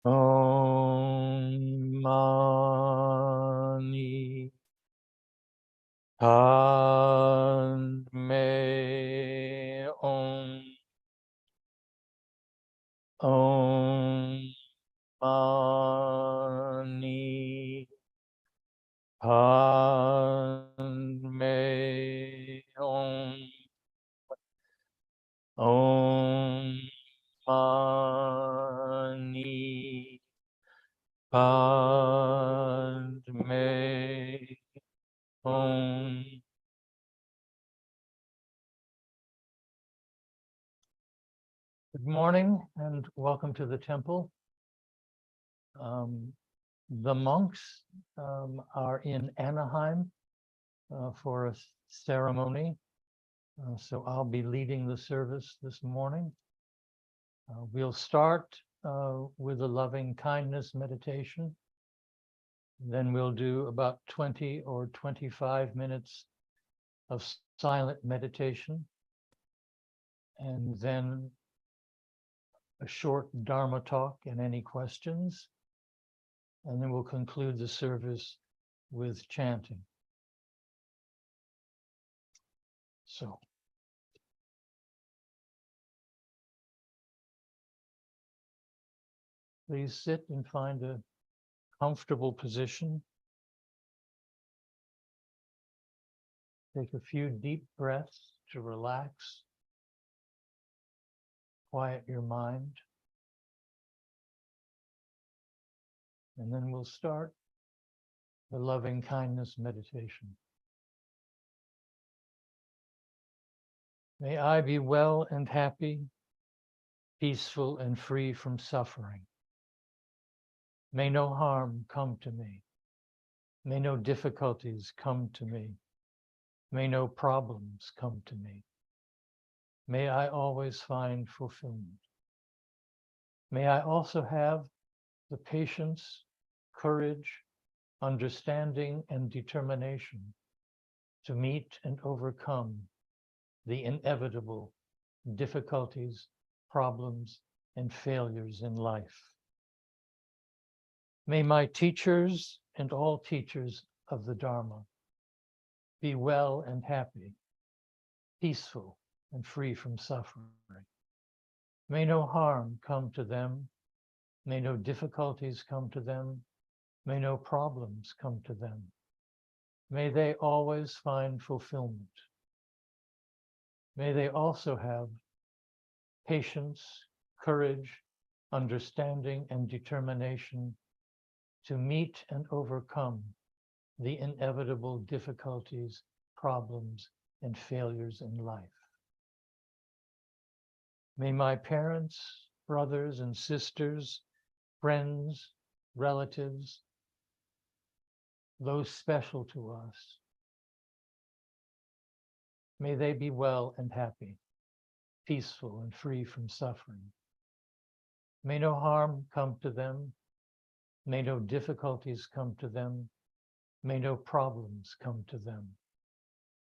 Om Mani Padme Om. Om Mani Padme Om. Om Mani Padme Om. Good morning and welcome to the temple. The monks are in Anaheim for a ceremony, so I'll be leading the service this morning. We'll start with a loving kindness meditation. Then we'll do about 20 or 25 minutes of silent meditation, and then a short Dharma talk and any questions. And then we'll conclude the service with chanting. So, please sit and find a comfortable position. Take a few deep breaths to relax, quiet your mind. And then we'll start the loving kindness meditation. May I be well and happy, peaceful and free from suffering. May no harm come to me. May no difficulties come to me. May no problems come to me. May I always find fulfillment. May I also have the patience, courage, understanding, and determination to meet and overcome the inevitable difficulties, problems, and failures in life. May my teachers and all teachers of the Dhamma be well and happy, peaceful and free from suffering. May no harm come to them. May no difficulties come to them. May no problems come to them. May they always find fulfillment. May they also have patience, courage, understanding, and determination to meet and overcome the inevitable difficulties, problems, and failures in life. May my parents, brothers and sisters, friends, relatives, those special to us, may they be well and happy, peaceful and free from suffering. May no harm come to them. May no difficulties come to them. May no problems come to them.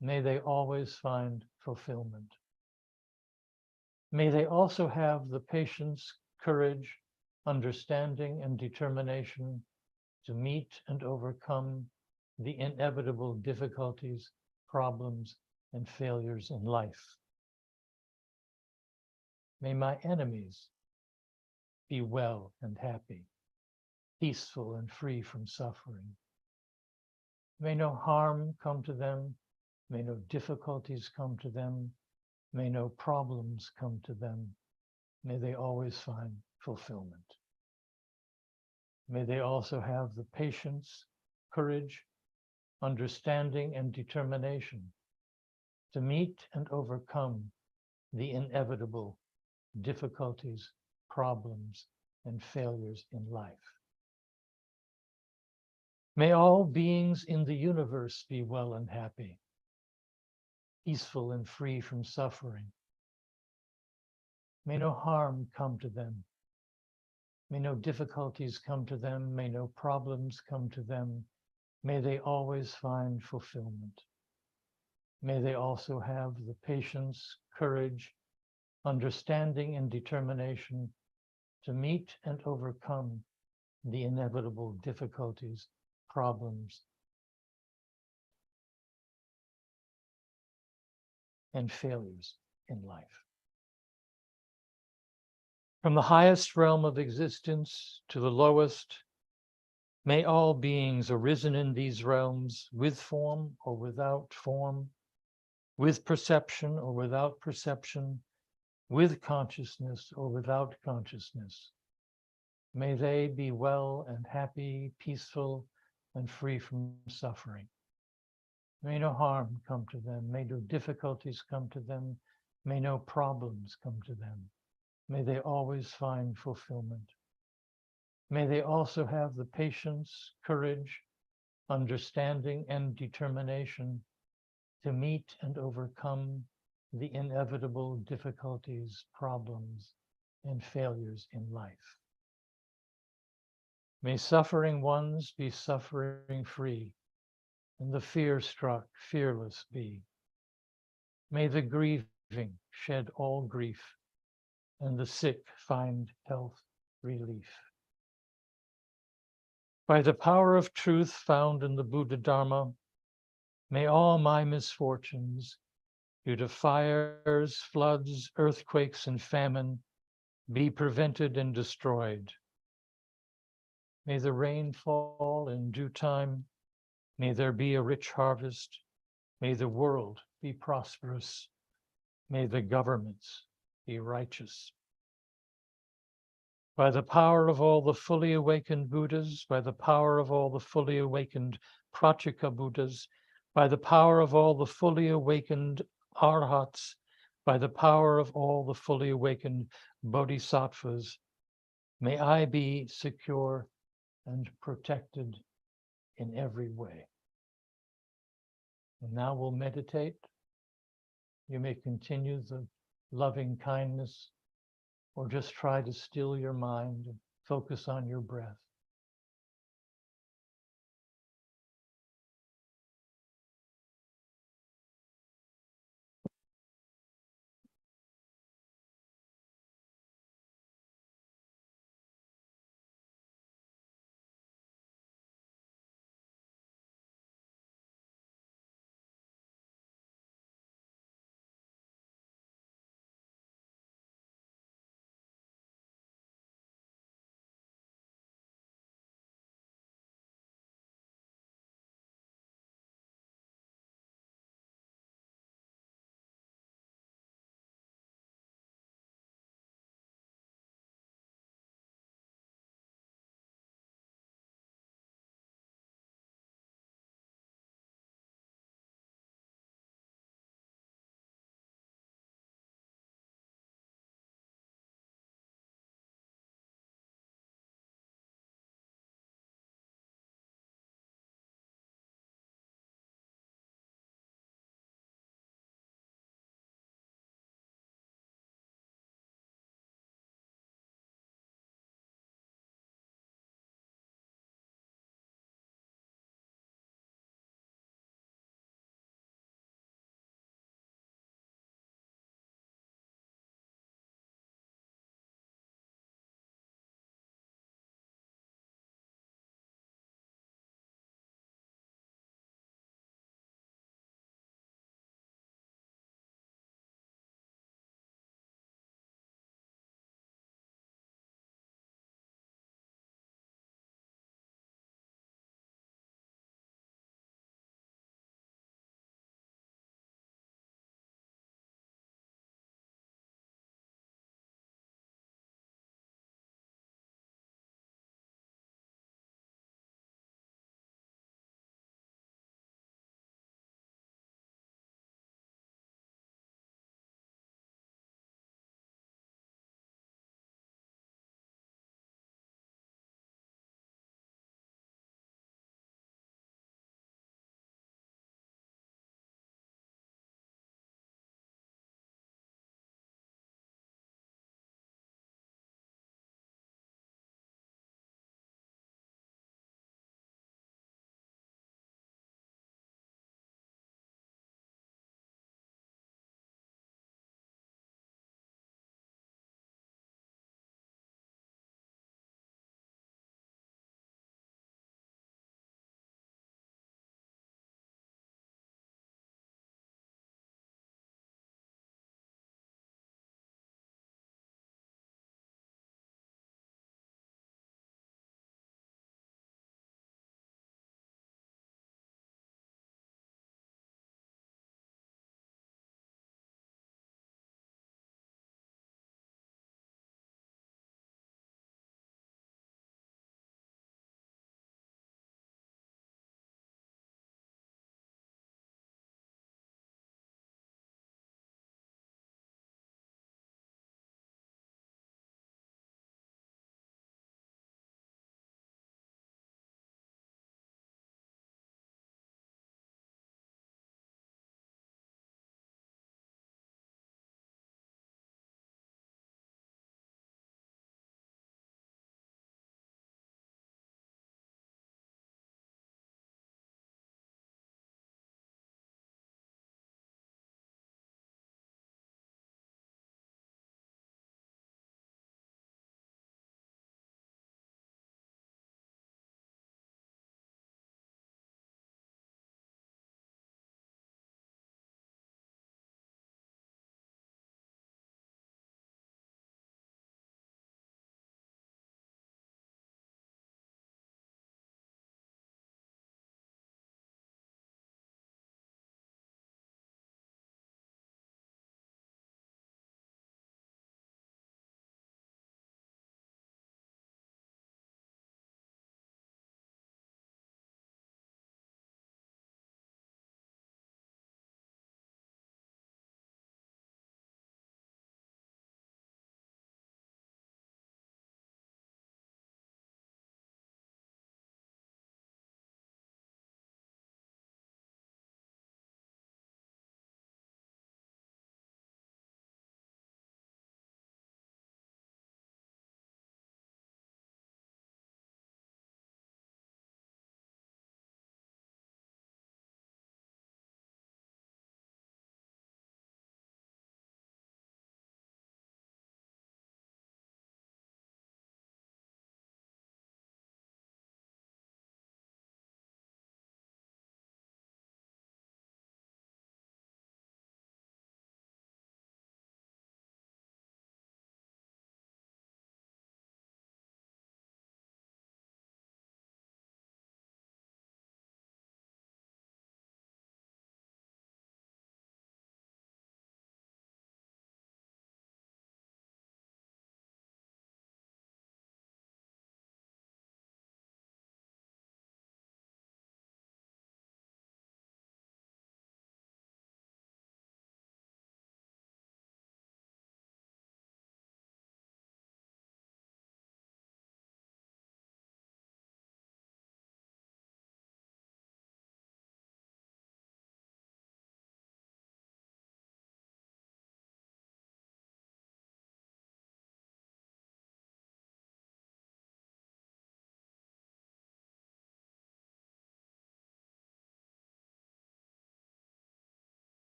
May they always find fulfillment. May they also have the patience, courage, understanding, and determination to meet and overcome the inevitable difficulties, problems, and failures in life. May my enemies be well and happy, peaceful and free from suffering. May no harm come to them. May no difficulties come to them. May no problems come to them. May they always find fulfillment. May they also have the patience, courage, understanding, and determination to meet and overcome the inevitable difficulties, problems, and failures in life. May all beings in the universe be well and happy, peaceful and free from suffering. May no harm come to them. May no difficulties come to them. May no problems come to them. May they always find fulfillment. May they also have the patience, courage, understanding, and determination to meet and overcome the inevitable difficulties, problems, and failures in life. From the highest realm of existence to the lowest, may all beings arisen in these realms with form or without form, with perception or without perception, with consciousness or without consciousness. May they be well and happy, peaceful, and free from suffering. May no harm come to them. May no difficulties come to them. May no problems come to them. May they always find fulfillment. May they also have the patience, courage, understanding, and determination to meet and overcome the inevitable difficulties, problems, and failures in life. May suffering ones be suffering free, and the fear-struck fearless be. May the grieving shed all grief, and the sick find health relief. By the power of truth found in the Buddha Dhamma, may all my misfortunes, due to fires, floods, earthquakes, and famine, be prevented and destroyed. May the rain fall in due time. May there be a rich harvest. May the world be prosperous. May the governments be righteous. By the power of all the fully awakened Buddhas, by the power of all the fully awakened Pratyeka Buddhas, by the power of all the fully awakened Arhats, by the power of all the fully awakened Bodhisattvas, may I be secure and protected in every way. And now we'll meditate. You may continue the loving kindness or just try to still your mind and focus on your breath.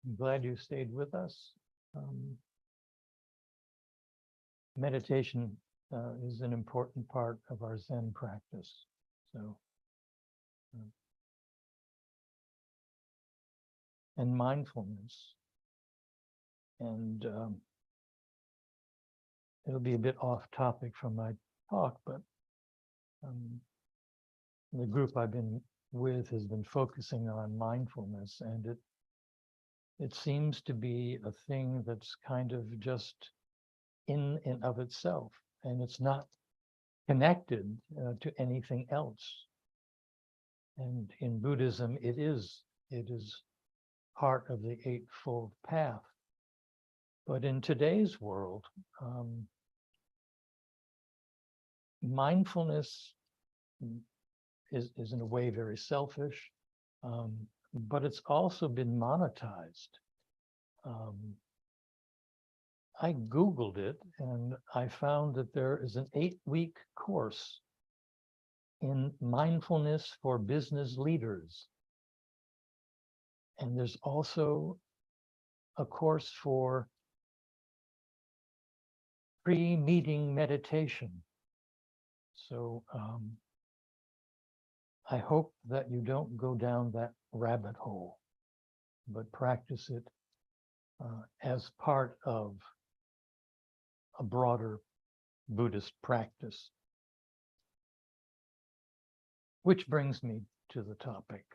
I'm glad you stayed with us. Meditation is an important part of our Zen practice. So, and mindfulness. And it'll be a bit off topic from my talk, but the group I've been with has been focusing on mindfulness, and it seems to be a thing that's kind of just in and of itself, and it's not connected to anything else. And in Buddhism, it is part of the Eightfold Path. But in today's world, mindfulness is in a way very selfish, but it's also been monetized. I Googled it and I found that there is an 8-week course in mindfulness for business leaders. And there's also a course for pre-meeting meditation. So I hope that you don't go down that rabbit hole, but practice it as part of a broader Buddhist practice. Which brings me to the topic.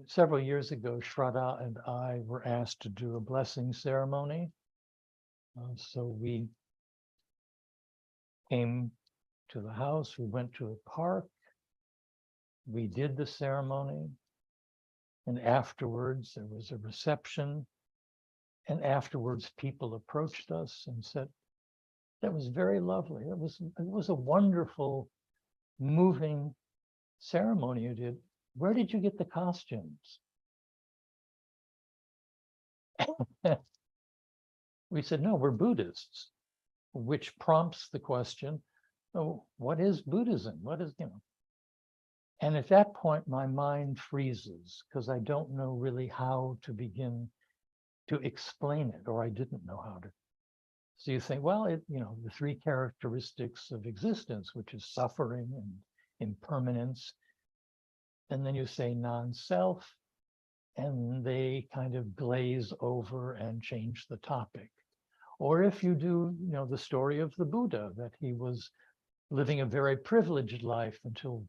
Several years ago, Shraddha and I were asked to do a blessing ceremony. So we came to the house, we went to a park, we did the ceremony, and afterwards there was a reception, and afterwards people approached us and said, that was very lovely. It was a wonderful, moving ceremony you did. Where did you get the costumes? We said, no, we're Buddhists, which prompts the question, oh, what is Buddhism? What is, And at that point, my mind freezes because I don't know really how to begin to explain it, or I didn't know how to. So you think, well, the 3 characteristics of existence, which is suffering and impermanence. And then you say non-self, and they kind of glaze over and change the topic. Or if you do, the story of the Buddha, that he was living a very privileged life until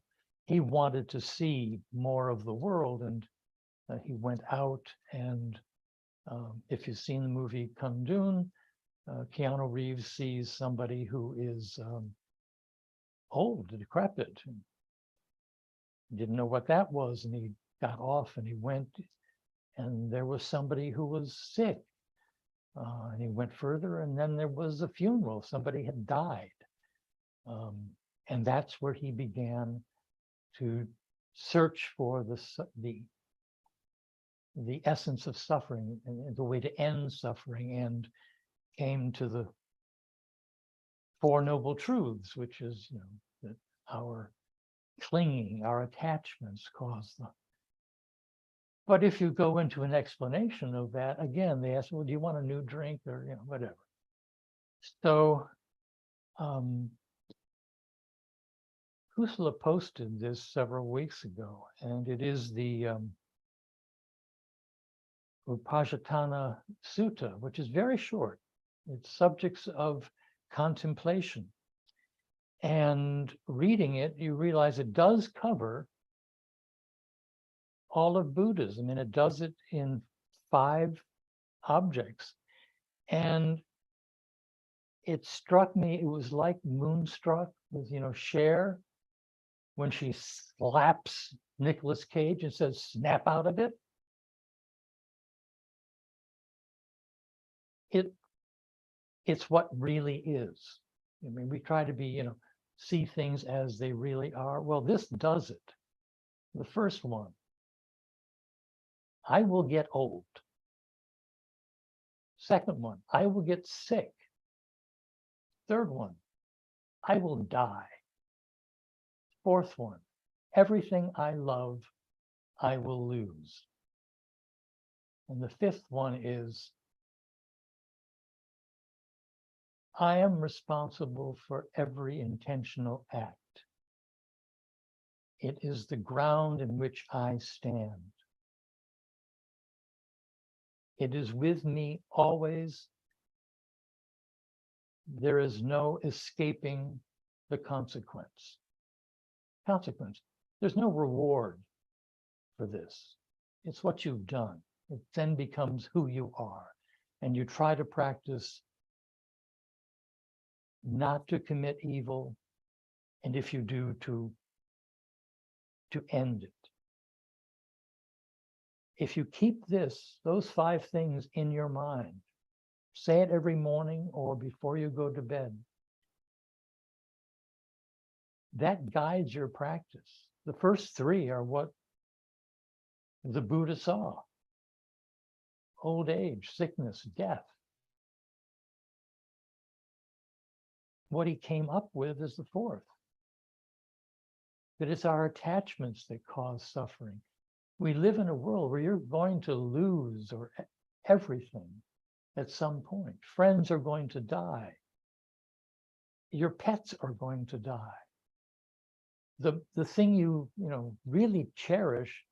he wanted to see more of the world, and he went out. And if you've seen the movie Kundun, Keanu Reeves sees somebody who is old, decrepit. He didn't know what that was, and he got off and he went, and there was somebody who was sick. And he went further, and then there was a funeral. Somebody had died. And that's where he began to search for the essence of suffering and the way to end suffering, and came to the 4 Noble Truths, which is, that our clinging, our attachments cause them. But if you go into an explanation of that, again, they ask, well, do you want a new drink, or, whatever. So Kusala posted this several weeks ago, and it is the Upajjhatthana Sutta, which is very short. It's subjects of contemplation. And reading it, you realize it does cover all of Buddhism, and it does it in 5 objects. And it struck me, it was like Moonstruck with, Cher, when she slaps Nicolas Cage and says, snap out of it. It's what really is. I mean, we try to be, see things as they really are. Well, this does it. The first one, I will get old. Second one, I will get sick. Third one, I will die. Fourth one, everything I love, I will lose. And the fifth one is, I am responsible for every intentional act. It is the ground in which I stand. It is with me always. There is no escaping the consequence. There's no reward for this. It's what you've done. It then becomes who you are. And you try to practice not to commit evil, and if you do, to end it. If you keep those 5 things in your mind, say it every morning or before you go to bed, that guides your practice. The first 3 are what the Buddha saw: old age, sickness, death. What he came up with is the 4th. That it's our attachments that cause suffering. We live in a world where you're going to lose everything at some point. Friends are going to die. Your pets are going to die. The thing you really cherish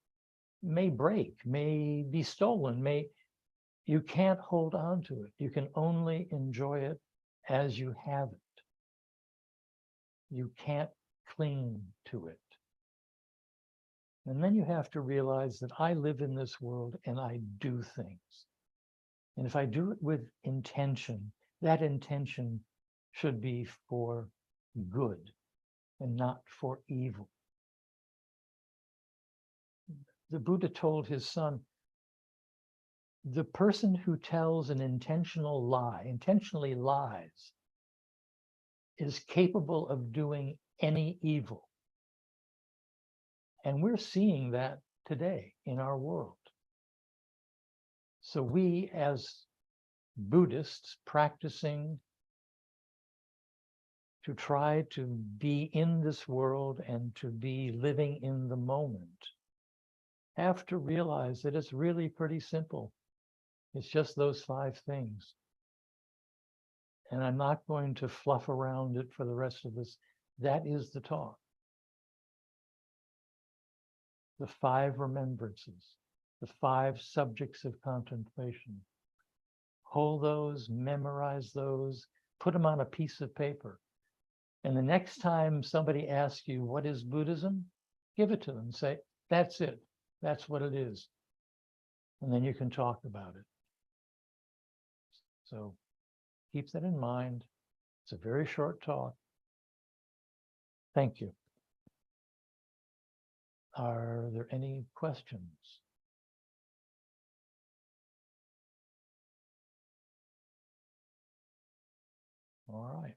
may break, may be stolen, you can't hold on to it. You can only enjoy it as you have it. You can't cling to it. And then you have to realize that I live in this world and I do things. And if I do it with intention, that intention should be for good and not for evil. The Buddha told his son, the person who tells an intentionally lies, is capable of doing any evil. And we're seeing that today in our world. So we, as Buddhists practicing to try to be in this world and to be living in the moment, have to realize that it's really pretty simple. It's just those 5 things. And I'm not going to fluff around it for the rest of this. That is the talk. The 5 remembrances, the 5 subjects of contemplation. Hold those, memorize those, put them on a piece of paper. And the next time somebody asks you, what is Buddhism? Give it to them. Say, that's it. That's what it is. And then you can talk about it. So keep that in mind. It's a very short talk. Thank you. Are there any questions? All right.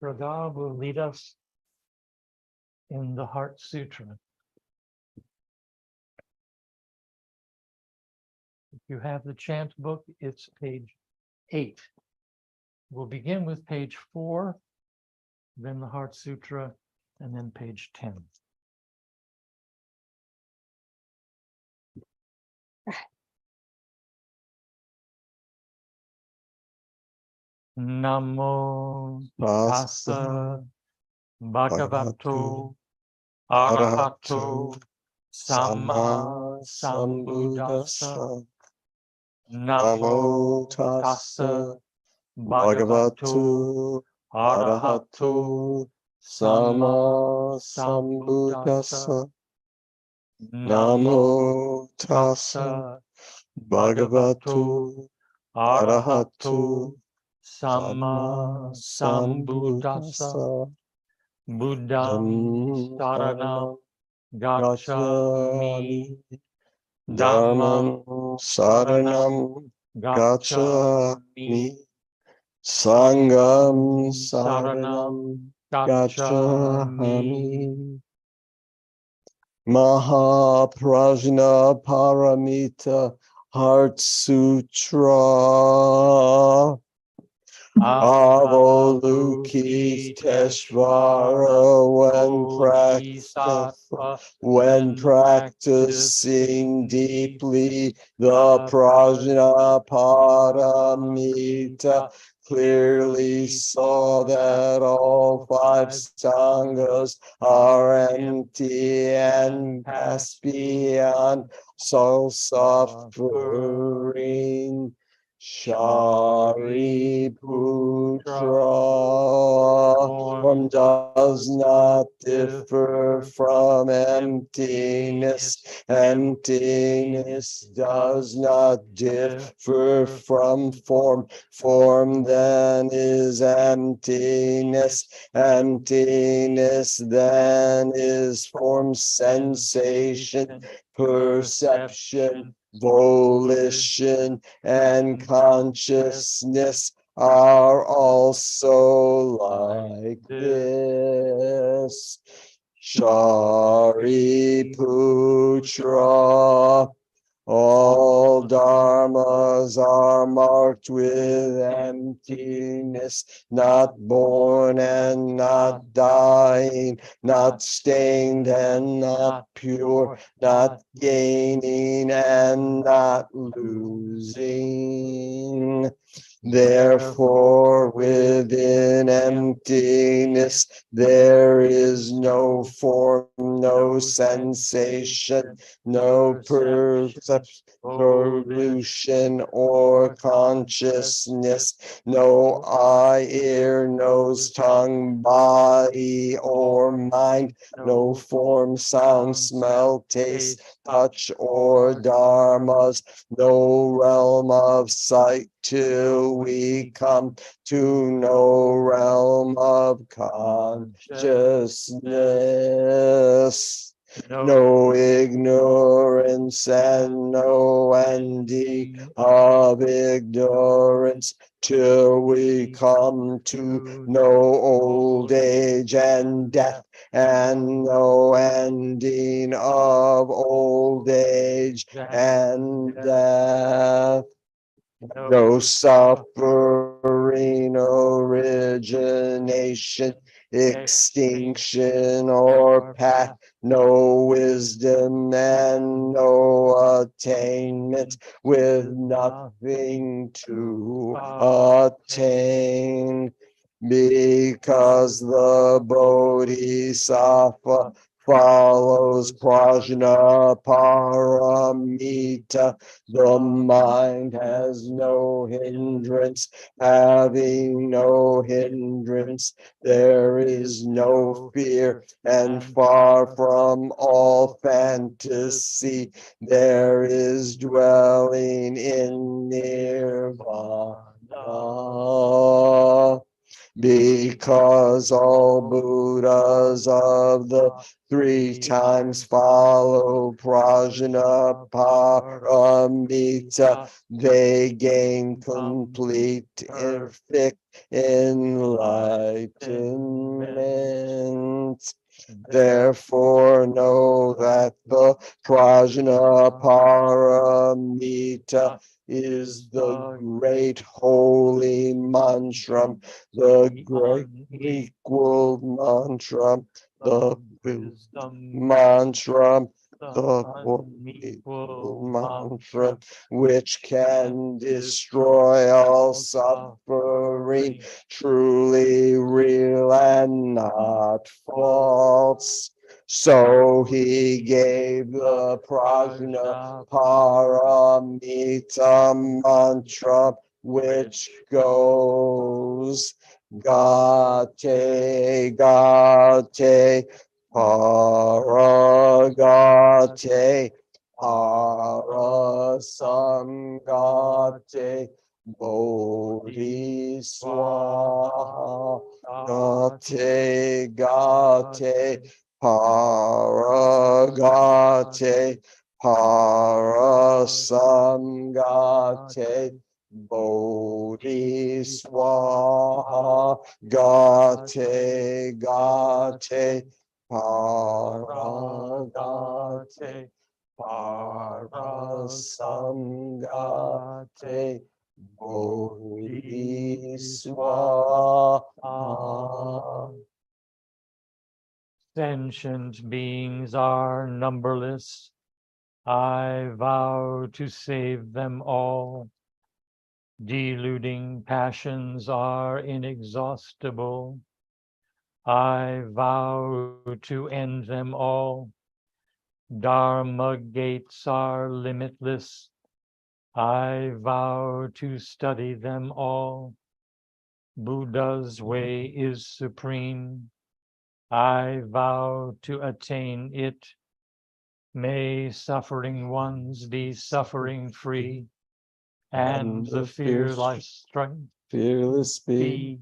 Raga will lead us in the Heart Sutra. If you have the chant book, it's page 8. We'll begin with page 4, then the Heart Sutra, and then page 10. Namo tassa bhagavato arahato samma sambuddhassa. Namo tassa bhagavato arahato samma sambuddhassa. Namo tassa bhagavato arahato samma sambuddhassa. Buddham saranam gacchami. Dhammam saranam gacchami. Sangham saranam gacchami. Mahaprajna Paramita Heart Sutra. Avalokiteshvara when practicing deeply the prajna paramita, clearly saw that all five sanghas are empty and pass beyond soul suffering. Shariputra form does not differ from emptiness. Emptiness does not differ from form. Form then is emptiness. Emptiness then is form, sensation, perception, volition, and consciousness are also like this. Shariputra, all dharmas are marked with emptiness, not born and not dying, not stained and not pure, not gaining and not losing. Therefore, within emptiness, there is no form, no sensation, no perception, pollution or consciousness, no eye, ear, nose, tongue, body, or mind, no form, sound, smell, taste, touch, or dharmas, no realm of sight, till we come to no realm of consciousness. No ignorance and no ending of ignorance, till we come to no old age and death, and no ending of old age and death. No suffering, origination, extinction, or path, no wisdom and no attainment, with nothing to attain. Because the Bodhisattva follows prajna paramita, the mind has no hindrance. Having no hindrance, there is no fear, and far from all fantasy, there is dwelling in nirvana. Because all Buddhas of the three times follow prajna paramita, they gain complete perfect enlightenment. Therefore know that the prajna paramita is the great holy mantra, the great equal mantra, the wisdom mantra, the unequal mantra, which can destroy all suffering, truly real and not false. So he gave the prajna paramita mantra, which goes Gate, Gate, Paragate, Parasamgate, Bodhiswaha, Gate, Gate, Paragate, Parasamgate, Bodhiswaha, Gate, Gate, Paragate, Parasamgate, Bodhisvaha. Sentient beings are numberless. I vow to save them all. Deluding passions are inexhaustible. I vow to end them all. Dharma gates are limitless. I vow to study them all. Buddha's way is supreme. I vow to attain it. May suffering ones be suffering free, and the fearless strength Fearless be. be.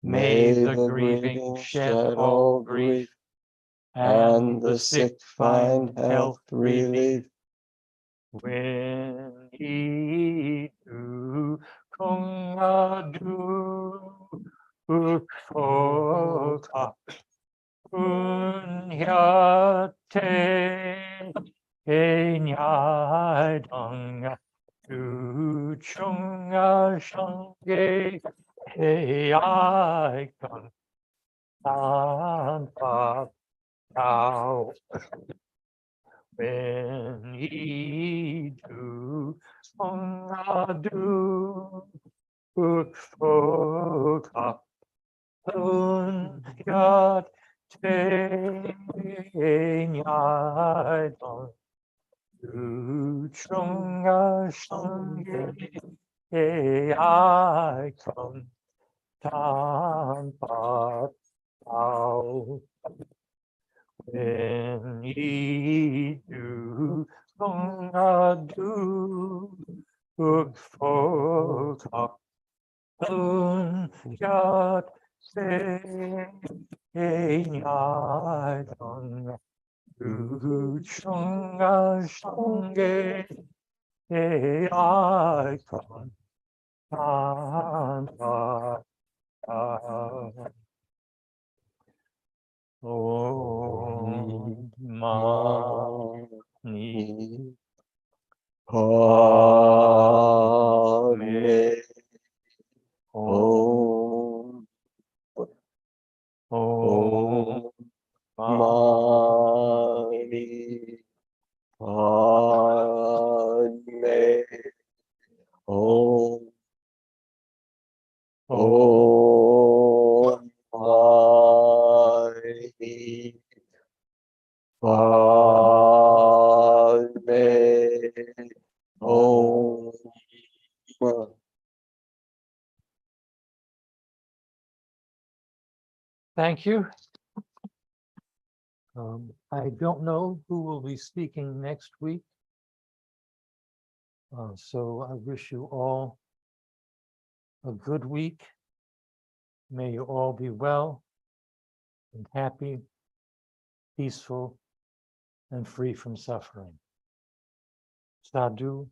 May the grieving shed all grief, and the sick find health relief. When he do kong adu ukfoka unyate nyai dong tu chung shangge he ai kong san pa tao. When ye do adu ukfoka yat te nyai dong tu chung shangge he ai kong tan pa tao. When ye do adu ukfoka yat se nyai dong tu chung shangge he ai kong tan pa tao. Om Mani Padme Om Om Mani Mani Padme Om Om Mani Padme Om. Thank you. I don't know who will be speaking next week. So I wish you all a good week. May you all be well and happy, peaceful, and free from suffering. Sadhu,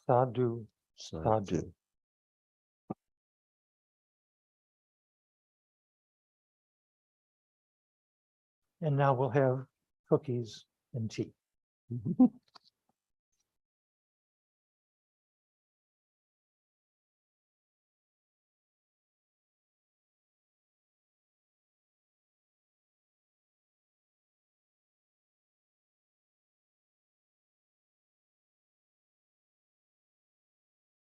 sadhu, sadhu. And now we'll have cookies and tea.